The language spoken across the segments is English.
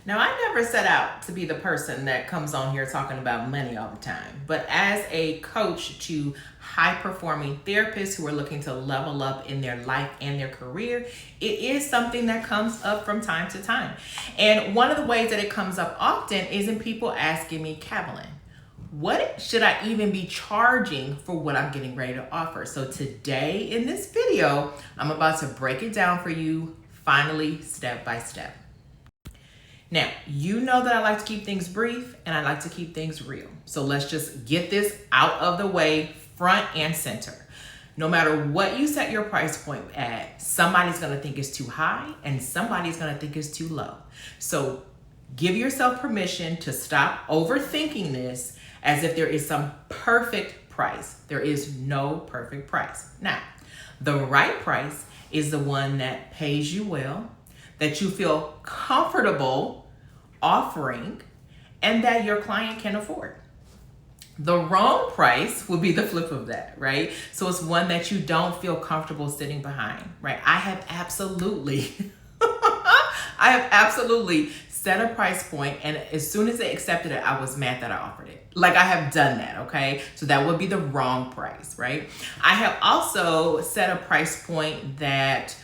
Now, I never set out to be the person that comes on here talking about money all the time, but as a coach to high performing therapists who are looking to level up in their life and their career, it is something that comes up from time to time. And one of the ways that it comes up often is in people asking me, Kavalin, what should I even be charging for what I'm getting ready to offer? So today in this video, I'm about to break it down for you, finally, step by step. Now, you know that I like to keep things brief and I like to keep things real. So let's just get this out of the way, front and center. No matter what you set your price point at, somebody's gonna think it's too high and somebody's gonna think it's too low. So give yourself permission to stop overthinking this as if there is some perfect price. There is no perfect price. Now, the right price is the one that pays you well, that you feel comfortable offering, and that your client can afford. The wrong price would be the flip of that, right? So it's one that you don't feel comfortable sitting behind, right? I have absolutely set a price point, and as soon as they accepted it, I was mad that I offered it. Like, I have done that, okay? So that would be the wrong price, right? I have also set a price point that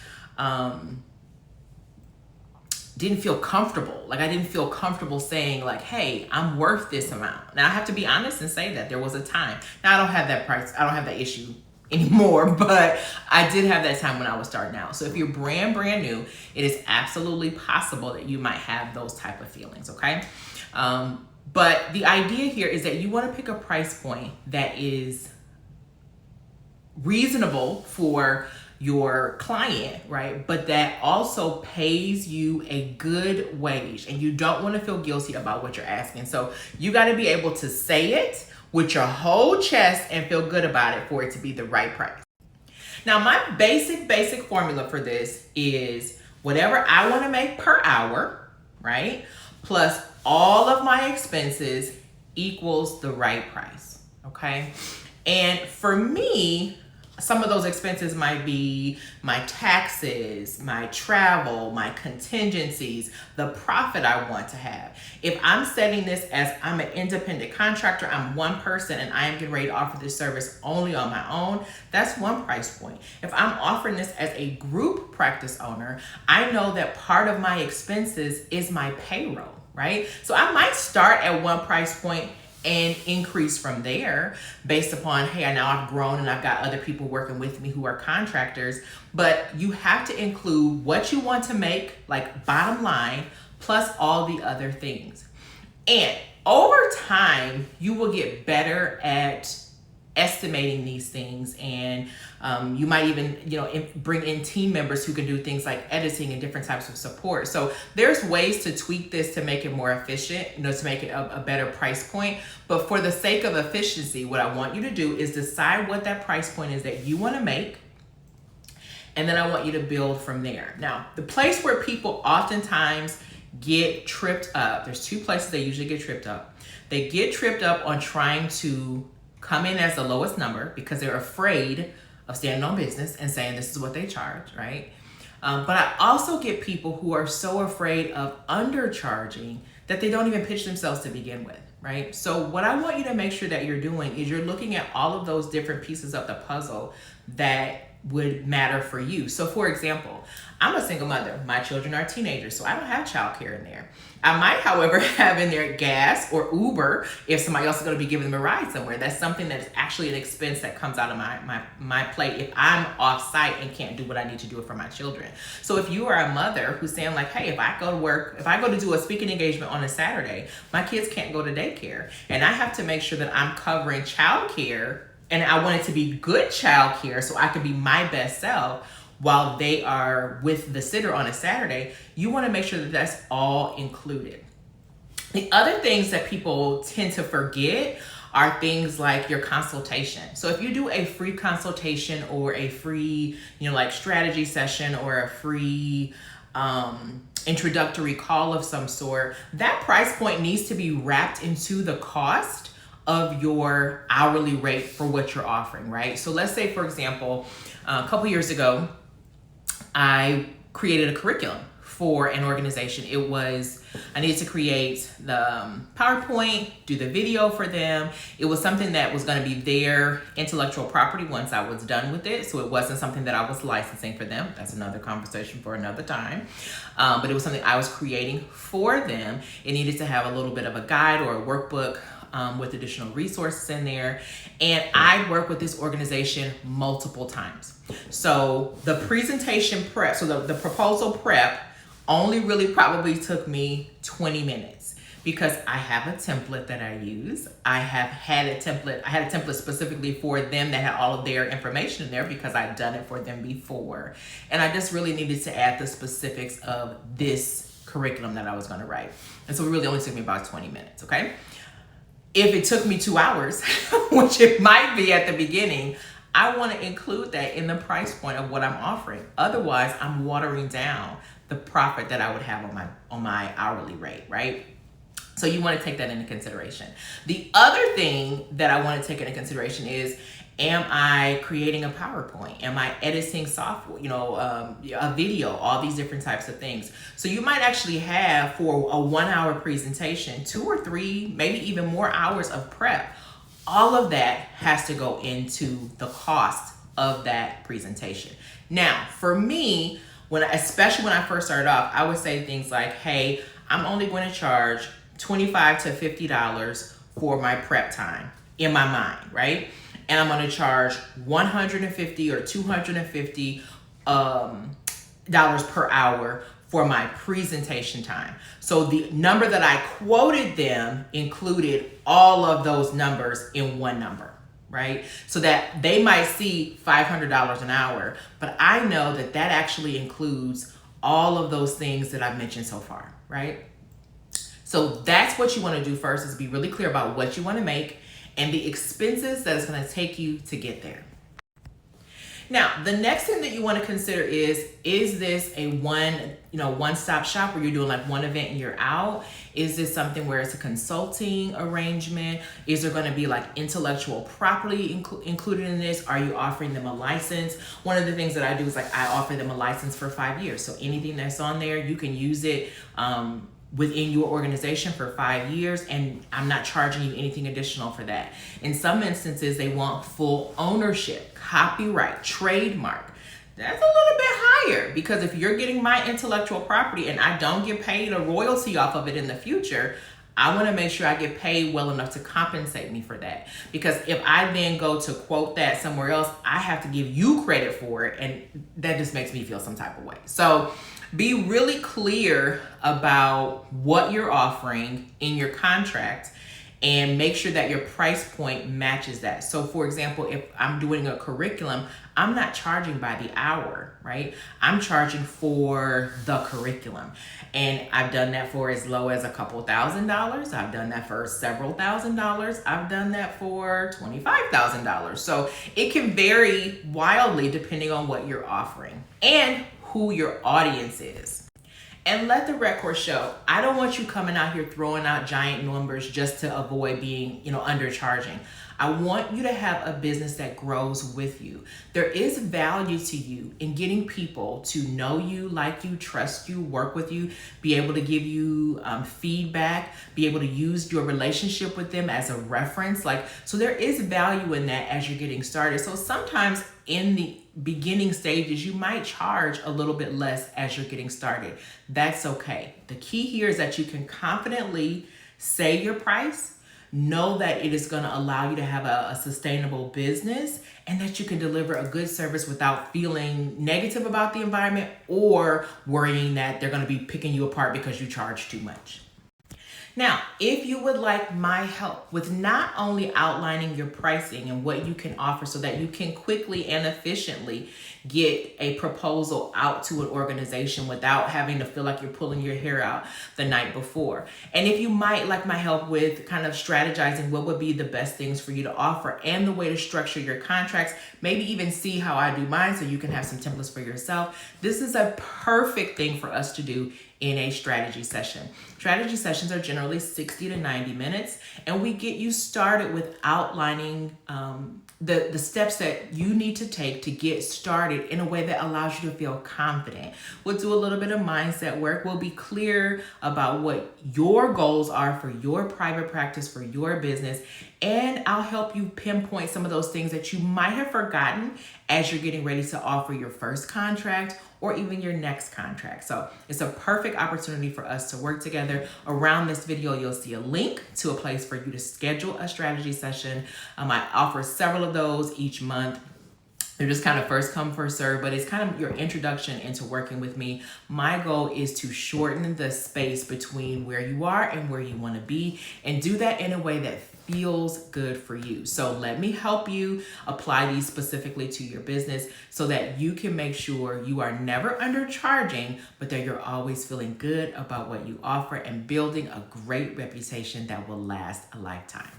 didn't feel comfortable. Like, I didn't feel comfortable saying like, hey, I'm worth this amount. Now I have to be honest and say that there was a time. Now I don't have that price. I don't have that issue anymore, but I did have that time when I was starting out. So if you're brand new, it is absolutely possible that you might have those type of feelings, okay? But the idea here is that you want to pick a price point that is reasonable for your client, right? But that also pays you a good wage, and you don't want to feel guilty about what you're asking. So you got to be able to say it with your whole chest and feel good about it for it to be the right price. Now, my basic formula for this is whatever I want to make per hour, right? Plus all of my expenses equals the right price, okay? And for me, some of those expenses might be my taxes, my travel, my contingencies, the profit I want to have. If I'm setting this as I'm an independent contractor, I'm one person and I am getting ready to offer this service only on my own, that's one price point. If I'm offering this as a group practice owner, I know that part of my expenses is my payroll, right? So I might start at one price point and increase from there based upon, hey, now I've grown and I've got other people working with me who are contractors. But you have to include what you want to make, like bottom line, plus all the other things. And over time, you will get better at estimating these things, and you might even bring in team members who can do things like editing and different types of support. So there's ways to tweak this to make it more efficient, to make it a better price point. But for the sake of efficiency, what I want you to do is decide what that price point is that you want to make, and then I want you to build from there. Now, the place where people oftentimes get tripped up, there's two places they usually get tripped up. They get tripped up on trying to come in as the lowest number because they're afraid of standing on business and saying this is what they charge, right? But I also get people who are so afraid of undercharging that they don't even pitch themselves to begin with, right? So what I want you to make sure that you're doing is you're looking at all of those different pieces of the puzzle that would matter for you. So for example, I'm a single mother. My children are teenagers, so I don't have childcare in there. I might, however, have in there gas or Uber if somebody else is going to be giving them a ride somewhere. That's something that is actually an expense that comes out of my plate if I'm off site and can't do what I need to do for my children. So if you are a mother who's saying like, hey, if I go to work, if I go to do a speaking engagement on a Saturday, my kids can't go to daycare, and I have to make sure that I'm covering childcare, and I want it to be good childcare so I can be my best self while they are with the sitter on a Saturday, you want to make sure that that's all included. The other things that people tend to forget are things like your consultation. So if you do a free consultation or a free, like strategy session or a free introductory call of some sort, that price point needs to be wrapped into the cost of your hourly rate for what you're offering, right? So let's say, for example, a couple years ago, I created a curriculum for an organization. It was, I needed to create the PowerPoint, do the video for them. It was something that was going to be their intellectual property once I was done with it. So it wasn't something that I was licensing for them. That's another conversation for another time. But it was something I was creating for them. It needed to have a little bit of a guide or a workbook with additional resources in there. And I worked with this organization multiple times. So the presentation prep, so the proposal prep only really probably took me 20 minutes because I have a template that I use. I had a template specifically for them that had all of their information in there because I'd done it for them before. And I just really needed to add the specifics of this curriculum that I was gonna write. And so it really only took me about 20 minutes, okay? If it took me 2 hours, which it might be at the beginning, I want to include that in the price point of what I'm offering. Otherwise, I'm watering down the profit that I would have on my hourly rate, right? So you want to take that into consideration. The other thing that I want to take into consideration is, am I creating a PowerPoint? Am I editing software, a video, all these different types of things. So you might actually have, for a 1 hour presentation, 2 or 3, maybe even more hours of prep. All of that has to go into the cost of that presentation. Now, for me, especially when I first started off, I would say things like, hey, I'm only going to charge $25 to $50 for my prep time in my mind, right? And I'm going to charge $150 or $250 dollars per hour for my presentation time. So the number that I quoted them included all of those numbers in one number, right? So that they might see $500 an hour, but I know that that actually includes all of those things that I've mentioned so far, right? So that's what you want to do first, is be really clear about what you want to make and the expenses that it's going to take you to get there. Now, the next thing that you want to consider is this a one-stop shop where you're doing like one event and you're out? Is this something where it's a consulting arrangement? Is there going to be like intellectual property included in this? Are you offering them a license? One of the things that I do is like I offer them a license for 5 years. So anything that's on there, you can use it within your organization for 5 years, and I'm not charging you anything additional for that. In some instances, they want full ownership, copyright, trademark. That's a little bit higher, because if you're getting my intellectual property and I don't get paid a royalty off of it in the future, I want to make sure I get paid well enough to compensate me for that. Because if I then go to quote that somewhere else, I have to give you credit for it, and that just makes me feel some type of way. So be really clear about what you're offering in your contract and make sure that your price point matches that. So for example, if I'm doing a curriculum, I'm not charging by the hour, right? I'm charging for the curriculum. And I've done that for as low as a couple $1,000s. I've done that for several $1,000s. I've done that for $25,000. So it can vary wildly depending on what you're offering and who your audience is. And let the record show, I don't want you coming out here throwing out giant numbers just to avoid being, undercharging. I want you to have a business that grows with you. There is value to you in getting people to know you, like you, trust you, work with you, be able to give you feedback, be able to use your relationship with them as a reference. So there is value in that as you're getting started. So sometimes in the beginning stages, you might charge a little bit less as you're getting started. That's okay. The key here is that you can confidently say your price, know that it is going to allow you to have a sustainable business, and that you can deliver a good service without feeling negative about the environment or worrying that they're going to be picking you apart because you charge too much. Now, if you would like my help with not only outlining your pricing and what you can offer so that you can quickly and efficiently get a proposal out to an organization without having to feel like you're pulling your hair out the night before. And if you might like my help with kind of strategizing what would be the best things for you to offer and the way to structure your contracts, maybe even see how I do mine so you can have some templates for yourself, this is a perfect thing for us to do in a strategy session. Strategy sessions are generally 60 to 90 minutes, and we get you started with outlining the steps that you need to take to get started in a way that allows you to feel confident. We'll do a little bit of mindset work. We'll be clear about what your goals are for your private practice, for your business, and I'll help you pinpoint some of those things that you might have forgotten as you're getting ready to offer your first contract or even your next contract. So it's a perfect opportunity for us to work together. Around this video, you'll see a link to a place for you to schedule a strategy session. I offer several of those each month. They're just kind of first come, first serve, but it's kind of your introduction into working with me. My goal is to shorten the space between where you are and where you want to be, and do that in a way that feels good for you. So let me help you apply these specifically to your business so that you can make sure you are never undercharging, but that you're always feeling good about what you offer and building a great reputation that will last a lifetime.